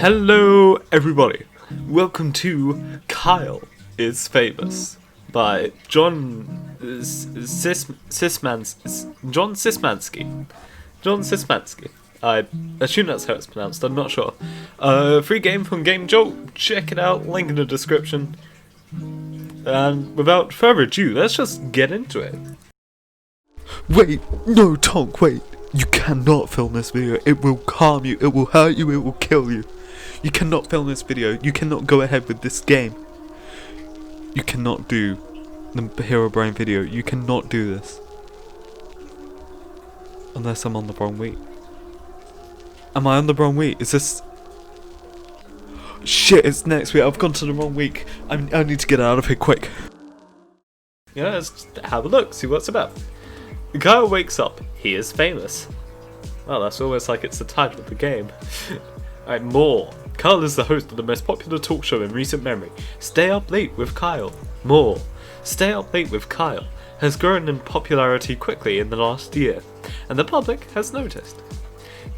Hello everybody, welcome to Kyle is Famous by John Sismansky. I assume that's how it's pronounced, I'm not sure. Free game from Game Jolt, check it out, link in the description. And without further ado, let's just get into it. Wait, no, Tonk, wait. You cannot film this video. It will harm you, it will hurt you, it will kill you. You cannot film this video. You cannot go ahead with this game. You cannot do the Herobrine video. You cannot do this. Unless I'm on the wrong week. Am I on the wrong week? Is this... Shit, it's next week. I've gone to the wrong week. I need to get out of here quick. Yeah, let's have a look, see what's about. Kyle wakes up. He is famous. Well, that's almost like it's the title of the game. Alright, more. Kyle is the host of the most popular talk show in recent memory, Stay Up Late with Kyle. More. Stay Up Late with Kyle has grown in popularity quickly in the last year, and the public has noticed.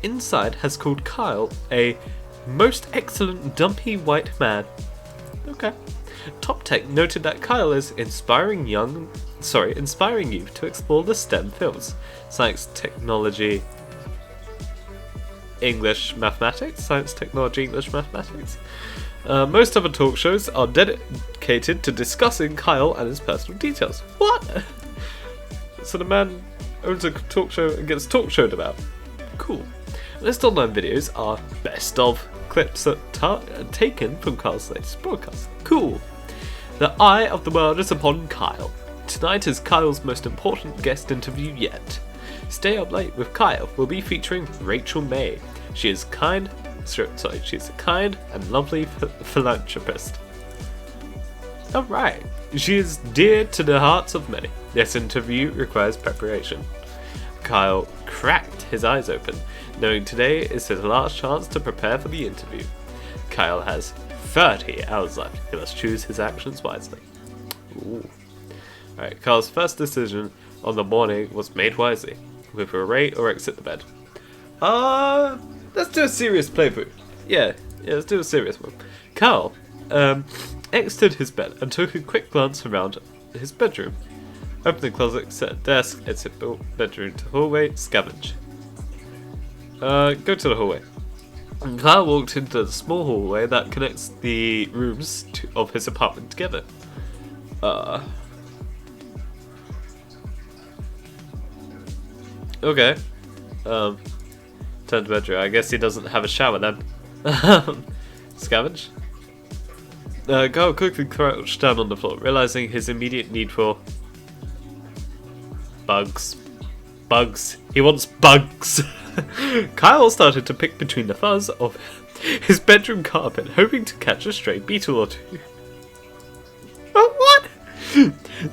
Inside has called Kyle a most excellent dumpy white man. Okay. Top Tech noted that Kyle is inspiring you to explore the STEM fields: science, technology, English, mathematics. Science, technology, English, mathematics. Most other talk shows are dedicated to discussing Kyle and his personal details. What? So the man owns a talk show and gets talk showed about. Cool. List online videos are best of clips that are taken from Kyle's latest broadcast. Cool. The eye of the world is upon Kyle. Tonight is Kyle's most important guest interview yet. Stay Up Late with Kyle will be featuring Rachel May. She is she's a kind and lovely philanthropist. Alright, she is dear to the hearts of many. This interview requires preparation. Kyle cracked his eyes open, knowing today is his last chance to prepare for the interview. Kyle has 30 hours left. He must choose his actions wisely. Ooh. Alright, Kyle's first decision on the morning was made wisely. With a rate or exit the bed. Let's do a serious playthrough. Yeah, let's do a serious one. Kyle exited his bed and took a quick glance around his bedroom. Open the closet, set a desk, exit bedroom to hallway, scavenge. Go to the hallway. And Kyle walked into the small hallway that connects the rooms of his apartment together. Okay. Turn to bedroom. I guess he doesn't have a shower then. Scavenge. Kyle quickly crouched down on the floor, realizing his immediate need for bugs. Bugs. He wants bugs. Kyle started to pick between the fuzz of his bedroom carpet, hoping to catch a stray beetle or two. Oh, what?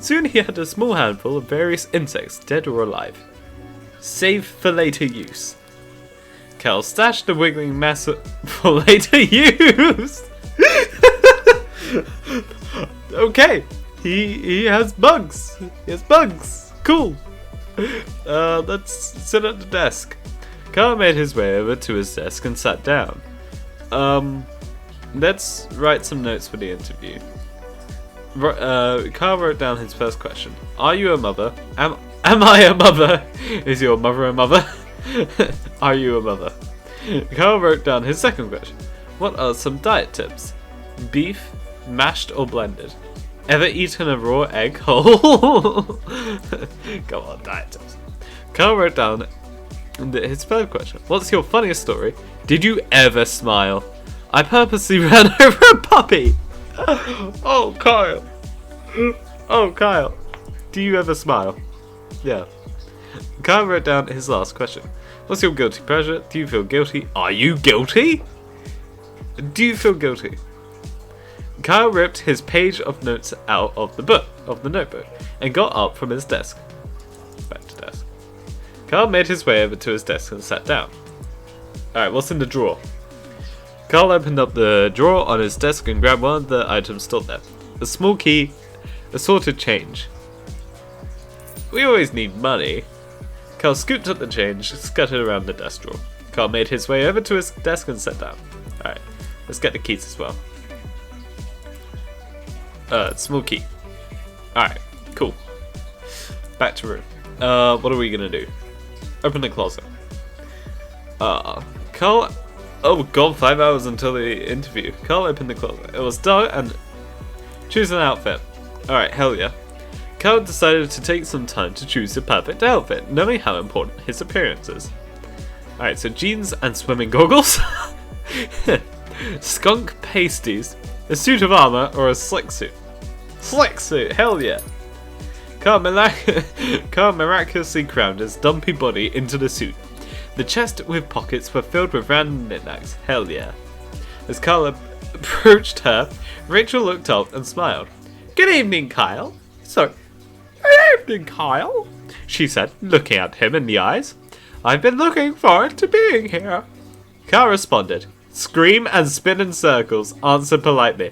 Soon he had a small handful of various insects, dead or alive. Save for later use. Kyle stashed the wiggling mass for later use. Okay, he has bugs. He has bugs. Cool. Let's sit at the desk. Kyle made his way over to his desk and sat down. Let's write some notes for the interview. Kyle wrote down his first question. Are you a mother? Am I a mother? Is your mother a mother? Are you a mother? Kyle wrote down his second question. What are some diet tips? Beef, mashed or blended? Ever eaten a raw egg whole? Come on, diet tips. Kyle wrote down his third question. What's your funniest story? Did you ever smile? I purposely ran over a puppy. Oh, Kyle. Oh, Kyle. Do you ever smile? Yeah. Kyle wrote down his last question. What's your guilty pleasure? Do you feel guilty? Are you guilty? Do you feel guilty? Kyle ripped his page of notes out of the notebook, and got up from his desk. Back to desk. Kyle made his way over to his desk and sat down. Alright, what's in the drawer? Kyle opened up the drawer on his desk and grabbed one of the items stored there. A small key, assorted change. We always need money. Kyle scooped up the change, scattered around the desk drawer. Kyle made his way over to his desk and sat down. Alright. Let's get the keys as well. Small key. Alright, cool. Back to room. What are we gonna do? Open the closet. Carl... Oh god, 5 hours until the interview. Carl opened the closet. It was dark and... Choose an outfit. Alright, hell yeah. Carl decided to take some time to choose the perfect outfit, knowing how important his appearance is. Alright, so jeans and swimming goggles. Skunk pasties. A suit of armor or a slick suit. Slick suit, hell yeah. Carl miraculously crammed his dumpy body into the suit. The chest with pockets were filled with random knickknacks. Hell yeah. As Carl approached her, Rachel looked up and smiled. Good evening, Kyle. Good evening, Kyle, she said, looking at him in the eyes. I've been looking forward to being here. Kyle responded. Scream and spin in circles. Answer politely.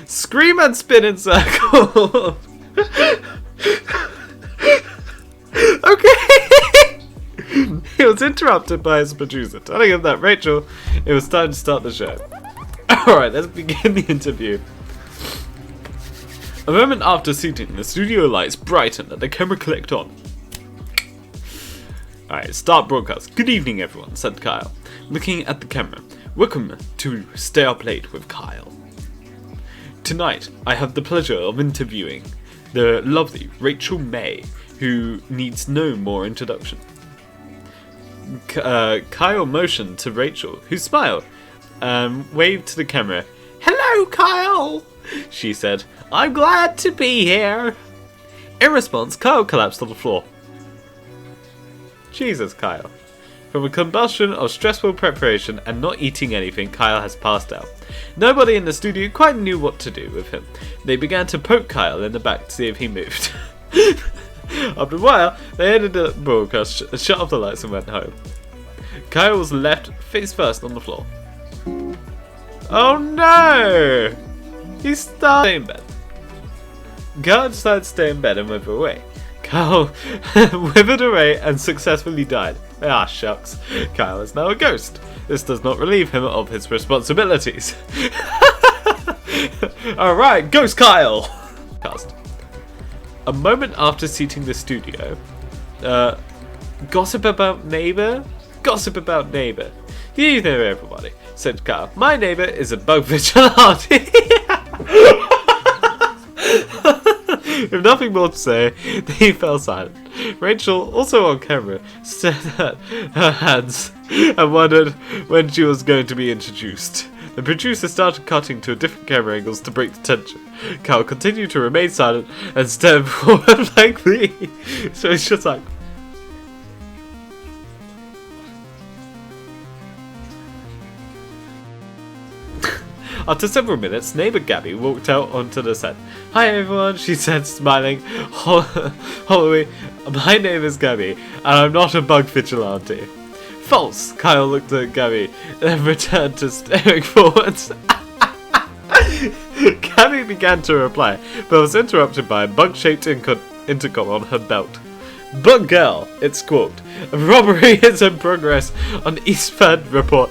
Scream and spin in circles. Okay. He was interrupted by his producer, telling him that Rachel, it was time to start the show. Alright, let's begin the interview. A moment after seating, the studio lights brightened and the camera clicked on. Alright, start broadcast. Good evening, everyone, said Kyle, looking at the camera. Welcome to Stay Up Late with Kyle. Tonight, I have the pleasure of interviewing the lovely Rachel May, who needs no more introduction. Kyle motioned to Rachel, who smiled and waved to the camera. Hello, Kyle, she said. I'm glad to be here. In response, Kyle collapsed on the floor. Jesus, Kyle. From a combustion of stressful preparation and not eating anything, Kyle has passed out. Nobody in the studio quite knew what to do with him. They began to poke Kyle in the back to see if he moved. After a while, they ended the broadcast, shut off the lights and went home. Kyle was left face first on the floor. Oh no! He started in bed. Kyle decided to stay in bed and wither away. Kyle withered away and successfully died. Ah, shucks. Kyle is now a ghost. This does not relieve him of his responsibilities. Alright, Ghost Kyle! Cast. A moment after seating the studio, gossip about neighbour? Gossip about neighbour. You know everybody, said Kyle. My neighbour is a bug vigilante. With nothing more to say, he fell silent. Rachel, also on camera, stared at her hands and wondered when she was going to be introduced. The producer started cutting to different camera angles to break the tension. Kyle continued to remain silent and stared forward blankly. So it's just like... After several minutes, neighbour Gabby walked out onto the set. Hi everyone, she said, smiling. Holloway, my name is Gabby, and I'm not a bug vigilante. False! Kyle looked at Gabby, then returned to staring forwards. Gabby began to reply, but was interrupted by a bug-shaped intercom on her belt. Bug girl, it squawked. A robbery is in progress on East Bend Report.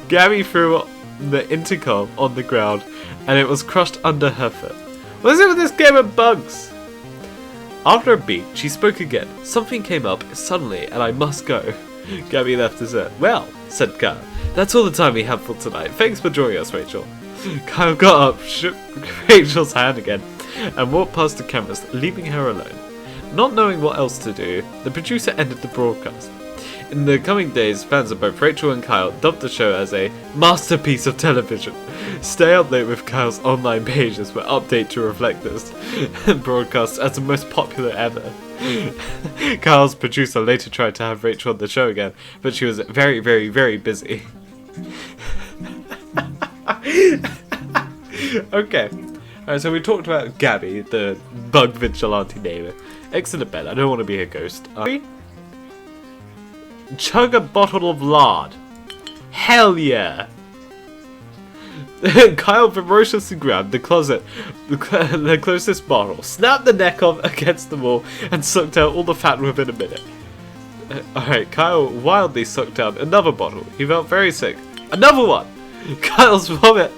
Gabby threw the intercom on the ground, and it was crushed under her foot. What is it with this game of bugs? After a beat, she spoke again. Something came up suddenly, and I must go. Gabby left the set. Well, said Kyle, that's all the time we have for tonight. Thanks for joining us, Rachel. Kyle got up, shook Rachel's hand again, and walked past the cameras, leaving her alone. Not knowing what else to do, the producer ended the broadcast. In the coming days, fans of both Rachel and Kyle dubbed the show as a masterpiece of television. Stay up late with Kyle's online pages were updated to reflect this, and broadcast as the most popular ever. Kyle's producer later tried to have Rachel on the show again, but she was very, very, very busy. Okay. Alright, so we talked about Gabby, the bug vigilante neighbour. Excellent bed, I don't want to be a ghost. Chug a bottle of lard. Hell yeah! Kyle ferociously grabbed the closest bottle, snapped the neck off against the wall, and sucked out all the fat within a minute. Alright, Kyle wildly sucked down another bottle. He felt very sick. Another one! Kyle's vomit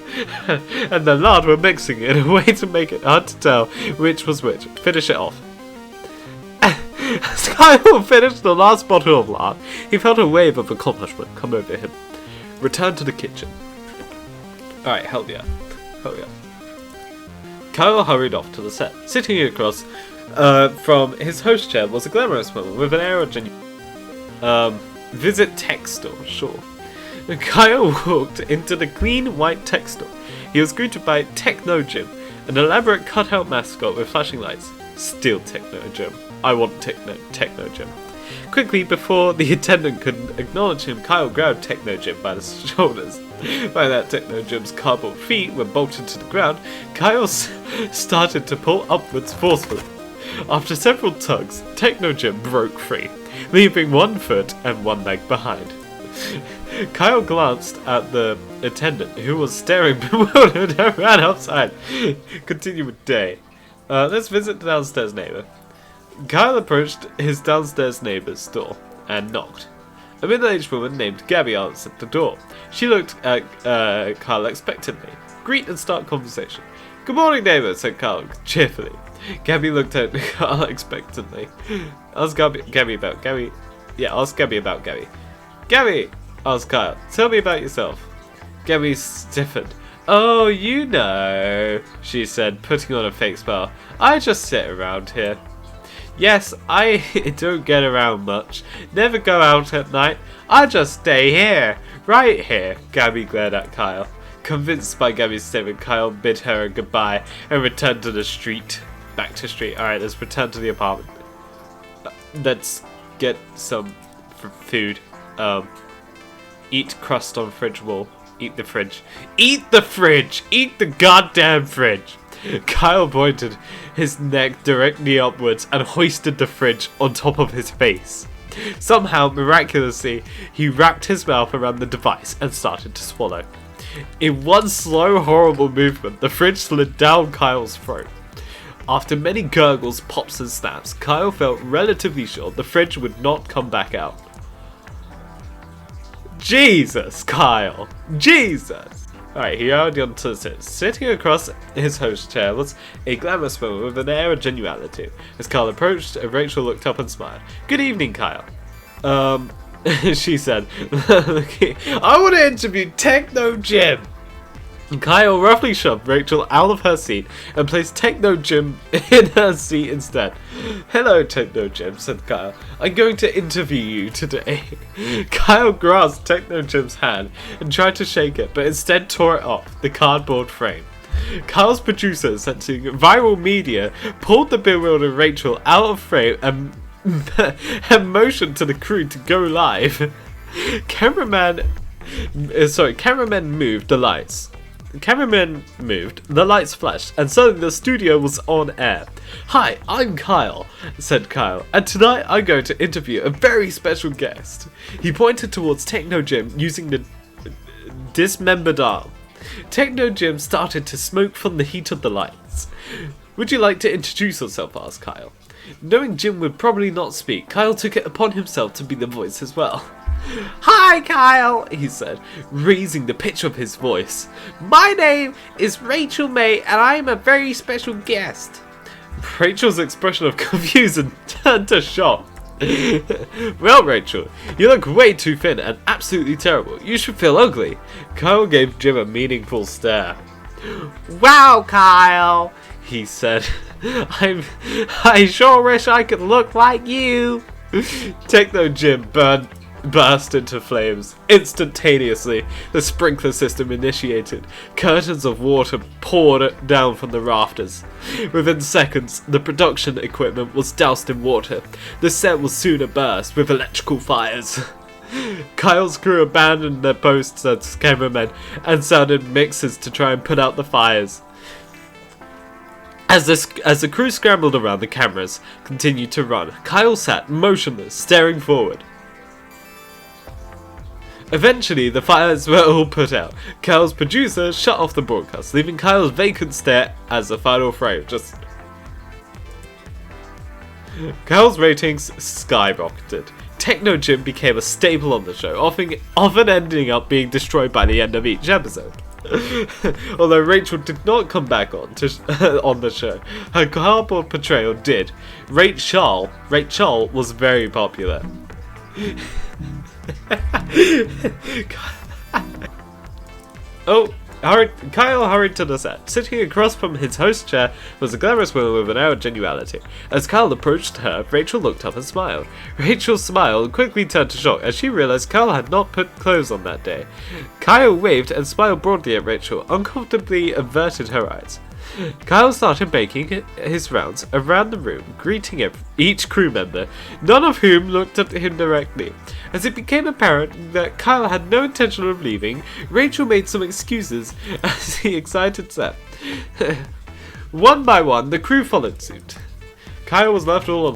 and the lard were mixing in a way to make it hard to tell which was which. Finish it off. As Kyle finished the last bottle of lard, he felt a wave of accomplishment come over him. Return to the kitchen. Alright, hell yeah. Hell yeah. Kyle hurried off to the set. Sitting across from his host chair was a glamorous woman with an air of genuine... visit tech store, sure. Kyle walked into the clean white tech store. He was greeted by Techno Jim, an elaborate cutout mascot with flashing lights. Still Techno Jim. I want Techno Jim. Quickly, before the attendant could acknowledge him, Kyle grabbed Techno Jim by the shoulders. By that, Techno Jim's cardboard feet were bolted to the ground. Kyle started to pull upwards forcefully. After several tugs, Techno Jim broke free, leaving one foot and one leg behind. Kyle glanced at the attendant, who was staring bewildered and ran outside. Continue with day. Let's visit the downstairs neighbor. Kyle approached his downstairs neighbor's door and knocked. A middle-aged woman named Gabby answered the door. She looked at Kyle expectantly. Greet and start conversation. Good morning, neighbor, said Kyle cheerfully. Gabby looked at Kyle expectantly. Ask Gabby about Gabby. Yeah, ask Gabby about Gabby. Gabby, asked Kyle, tell me about yourself. Gabby stiffened. Oh, you know, she said, putting on a fake smile. I just sit around here. Yes, I don't get around much. Never go out at night. I just stay here. Right here. Gabby glared at Kyle. Convinced by Gabby's statement, Kyle bid her a goodbye and returned to the street. Back to street. Alright, let's return to the apartment. Let's get some food. Eat crust on fridge wall. Eat the fridge. Eat the fridge! Eat the goddamn fridge! Kyle pointed his neck directly upwards and hoisted the fridge on top of his face. Somehow, miraculously, he wrapped his mouth around the device and started to swallow. In one slow, horrible movement, the fridge slid down Kyle's throat. After many gurgles, pops and snaps, Kyle felt relatively sure the fridge would not come back out. Jesus, Kyle! Jesus! Alright, he hurried onto the set. Sitting across his host chair was a glamorous woman with an air of genuality. As Kyle approached, Rachel looked up and smiled. Good evening, Kyle. She said, I want to interview Techno Jim. Kyle roughly shoved Rachel out of her seat and placed Techno Jim in her seat instead. Hello, Techno Jim, said Kyle. I'm going to interview you today. Kyle grasped Techno Jim's hand and tried to shake it, but instead tore it off the cardboard frame. Kyle's producer, sensing viral media, pulled the bewildered Rachel out of frame and motioned to the crew to go live. Cameramen moved the lights. The cameraman moved, the lights flashed, and suddenly the studio was on air. Hi, I'm Kyle, said Kyle, and tonight I'm going to interview a very special guest. He pointed towards Techno Jim using the dismembered arm. Techno Jim started to smoke from the heat of the lights. Would you like to introduce yourself, asked Kyle. Knowing Jim would probably not speak, Kyle took it upon himself to be the voice as well. Hi, Kyle, he said, raising the pitch of his voice. My name is Rachel May, and I am a very special guest. Rachel's expression of confusion turned to shock. Well, Rachel, you look way too thin and absolutely terrible. You should feel ugly. Kyle gave Jim a meaningful stare. Wow, Kyle, he said. I sure wish I could look like you. Techno Jim burst into flames. Instantaneously, the sprinkler system initiated. Curtains of water poured down from the rafters. Within seconds, the production equipment was doused in water. The set was soon abuzz with electrical fires. Kyle's crew abandoned their posts as cameramen and sounded mixers to try and put out the fires. As the crew scrambled around, the cameras continued to run. Kyle sat motionless, staring forward. Eventually, the fires were all put out. Kyle's producer shut off the broadcast, leaving Kyle's vacant stare as the final frame. Kyle's ratings skyrocketed. Techno Gym became a staple on the show, often ending up being destroyed by the end of each episode. Although Rachel did not come back on the show, her cardboard portrayal did. Rachel was very popular. Oh, Kyle hurried to the set. Sitting across from his host chair was a glamorous woman with an air of genuality. As Kyle approached her, Rachel looked up and smiled. Rachel's smile quickly turned to shock as she realized Kyle had not put clothes on that day. Kyle waved and smiled broadly at Rachel, uncomfortably averted her eyes. Kyle started making his rounds around the room, greeting each crew member, none of whom looked at him directly. As it became apparent that Kyle had no intention of leaving, Rachel made some excuses as he excited set. One by one, the crew followed suit. Kyle was left all alone.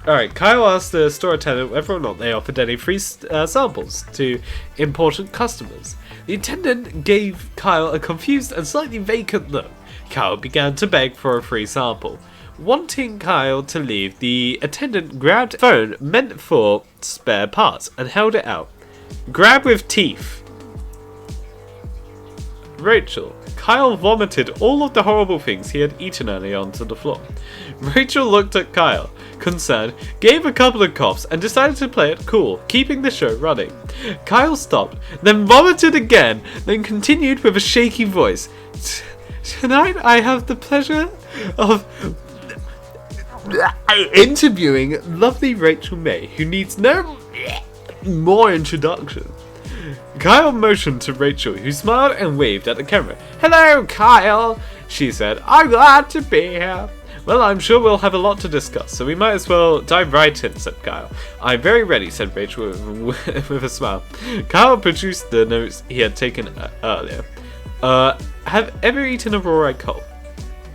Alright, Kyle asked the store attendant whether or not they offered any free samples to important customers. The attendant gave Kyle a confused and slightly vacant look. Kyle began to beg for a free sample. Wanting Kyle to leave, the attendant grabbed a phone meant for spare parts and held it out. Grab with teeth. Rachel. Kyle vomited all of the horrible things he had eaten earlier onto the floor. Rachel looked at Kyle, concerned, gave a couple of coughs, and decided to play it cool, keeping the show running. Kyle stopped, then vomited again, then continued with a shaky voice. Tonight I have the pleasure of interviewing lovely Rachel May, who needs no more introduction. Kyle motioned to Rachel, who smiled and waved at the camera. Hello, Kyle, she said. I'm glad to be here. Well, I'm sure we'll have a lot to discuss, so we might as well dive right in, said Kyle. I'm very ready, said Rachel with a smile. Kyle produced the notes he had taken earlier. Have ever eaten a raw egg whole?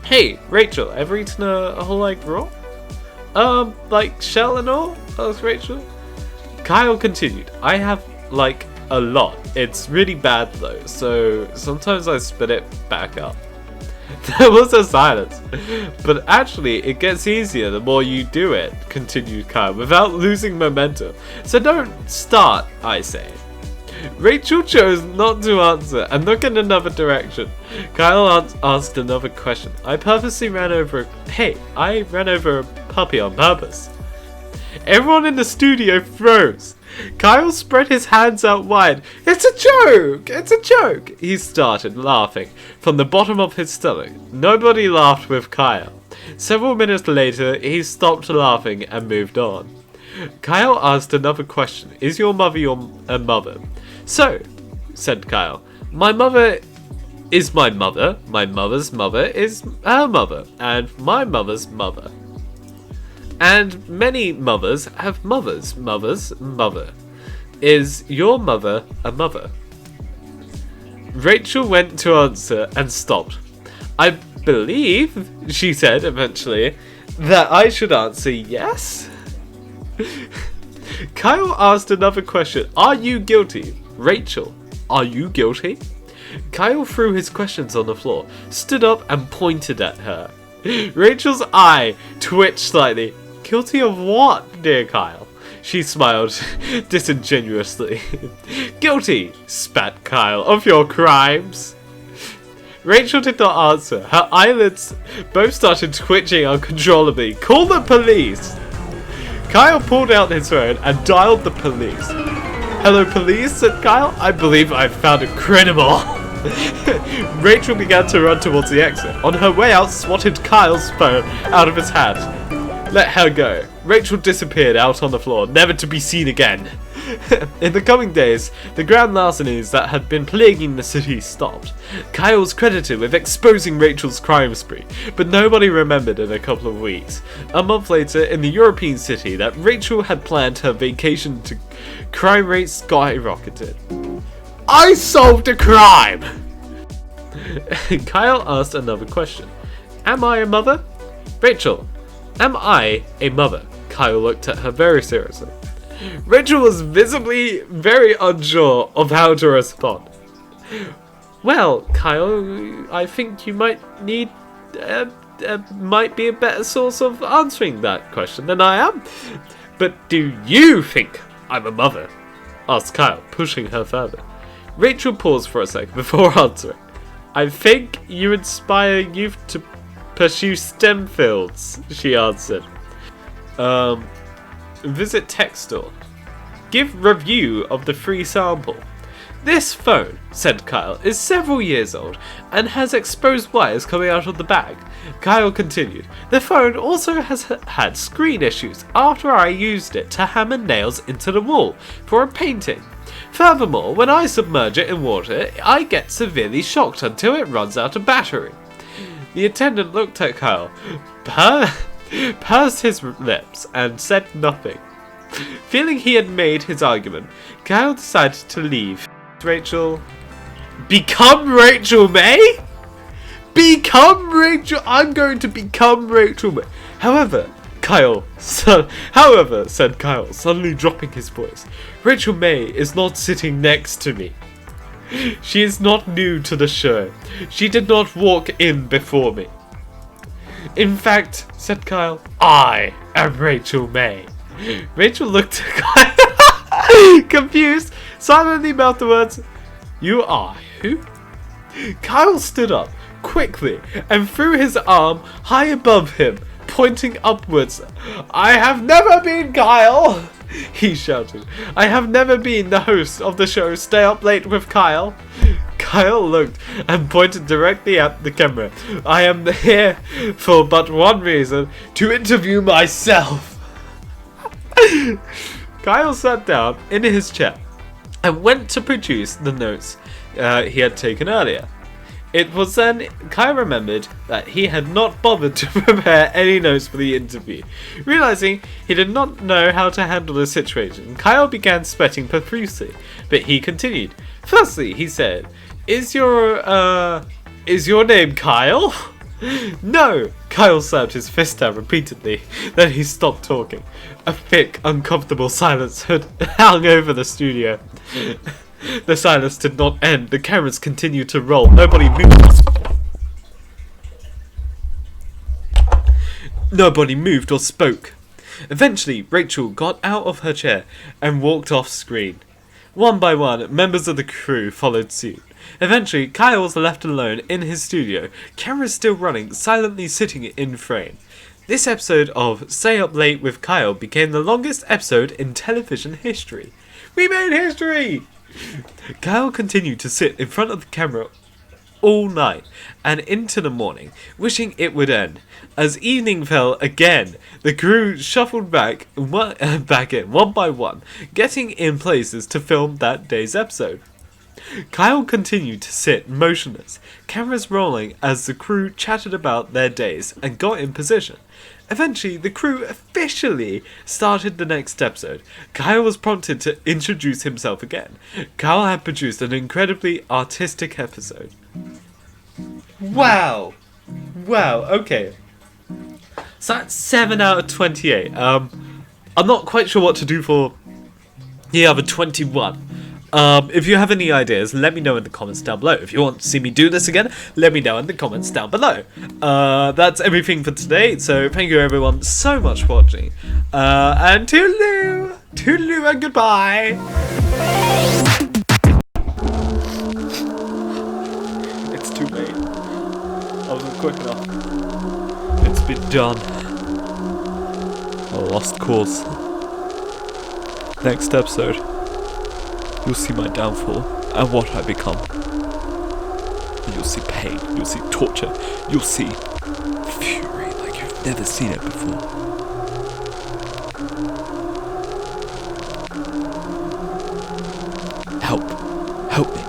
Hey, Rachel, ever eaten a whole egg raw? Like shell and all? asked Rachel. Kyle continued. I have, like, a lot. It's really bad though, so sometimes I spit it back up. There was a silence. But actually, it gets easier the more you do it, continued Kyle, without losing momentum. So don't start, I say. Rachel chose not to answer and look in another direction. Kyle asked another question. I ran over a puppy on purpose. Everyone in the studio froze. Kyle spread his hands out wide. It's a joke! It's a joke! He started laughing from the bottom of his stomach. Nobody laughed with Kyle. Several minutes later, he stopped laughing and moved on. Kyle asked another question. Is your mother your mother? So, said Kyle, my mother is my mother, my mother's mother is her mother, and my mother's mother. And many mothers have mothers' mother's mother. Is your mother a mother? Rachel went to answer and stopped. I believe, she said eventually, that I should answer yes? Kyle asked another question. Are you guilty? Rachel, are you guilty? Kyle threw his questions on the floor, stood up and pointed at her. Rachel's eye twitched slightly. Guilty of what, dear Kyle? She smiled disingenuously. Guilty, spat Kyle, of your crimes. Rachel did not answer. Her eyelids both started twitching uncontrollably. Call the police! Kyle pulled out his phone and dialed the police. Hello, police, said Kyle. I believe I've found a criminal. Rachel began to run towards the exit. On her way out, swatted Kyle's phone out of his hand. Let her go. Rachel disappeared out on the floor, never to be seen again. In the coming days, the grand larcenies that had been plaguing the city stopped. Kyle was credited with exposing Rachel's crime spree, but nobody remembered in a couple of weeks. A month later, in the European city that Rachel had planned her vacation to, crime rates skyrocketed. I solved a crime! Kyle asked another question. Am I a mother? Rachel, am I a mother? Kyle looked at her very seriously. Rachel was visibly very unsure of how to respond. Well, Kyle, I think you might need might be a better source of answering that question than I am. But do you think I'm a mother? Asked Kyle, pushing her further. Rachel paused for a sec before answering. I think you inspire youth to pursue STEM fields, she answered. Visit tech store. Give review of the free sample. This phone, said Kyle, is several years old and has exposed wires coming out of the bag. Kyle continued, the phone also has had screen issues after I used it to hammer nails into the wall for a painting. Furthermore, when I submerge it in water, I get severely shocked until it runs out of battery. The attendant looked at Kyle, pursed his lips, and said nothing. Feeling he had made his argument, Kyle decided to leave. Rachel. Become Rachel May? Become Rachel. I'm going to become Rachel May. However, said Kyle, suddenly dropping his voice, Rachel May is not sitting next to me. She is not new to the show. She did not walk in before me. In fact, said Kyle, I am Rachel May. Rachel looked at Kyle, confused, silently mouthed the words, You are who? Kyle stood up quickly and threw his arm high above him, pointing upwards. I have never been Kyle, he shouted. I have never been the host of the show Stay Up Late with Kyle. Kyle looked and pointed directly at the camera. I am here for but one reason, to interview myself. Kyle sat down in his chair and went to produce the notes he had taken earlier. It was then Kyle remembered that he had not bothered to prepare any notes for the interview. Realizing he did not know how to handle the situation, Kyle began sweating profusely, but he continued. Firstly, he said, Is your name Kyle? No! Kyle slapped his fist down repeatedly, then he stopped talking. A thick, uncomfortable silence had hung over the studio. The silence did not end. The cameras continued to roll. Nobody moved or spoke. Eventually, Rachel got out of her chair and walked off screen. One by one, members of the crew followed suit. Eventually, Kyle was left alone in his studio, cameras still running, silently sitting in frame. This episode of Stay Up Late with Kyle became the longest episode in television history. We made history! Kyle continued to sit in front of the camera all night and into the morning, wishing it would end. As evening fell again, the crew shuffled back in one by one, getting in places to film that day's episode. Kyle continued to sit motionless, cameras rolling as the crew chatted about their days and got in position. Eventually, the crew officially started the next episode. Kyle was prompted to introduce himself again. Kyle had produced an incredibly artistic episode. Wow, okay. So that's 7 out of 28. I'm not quite sure what to do for the other 21. If you have any ideas, let me know in the comments down below. If you want to see me do this again, let me know in the comments down below. That's everything for today, so thank you everyone so much for watching. And toodaloo! Toodaloo and goodbye! It's too late. I wasn't quick enough. It's been done. I lost course. Next episode, you'll see my downfall and what I become. You'll see pain, you'll see torture, you'll see fury like you've never seen it before. Help me.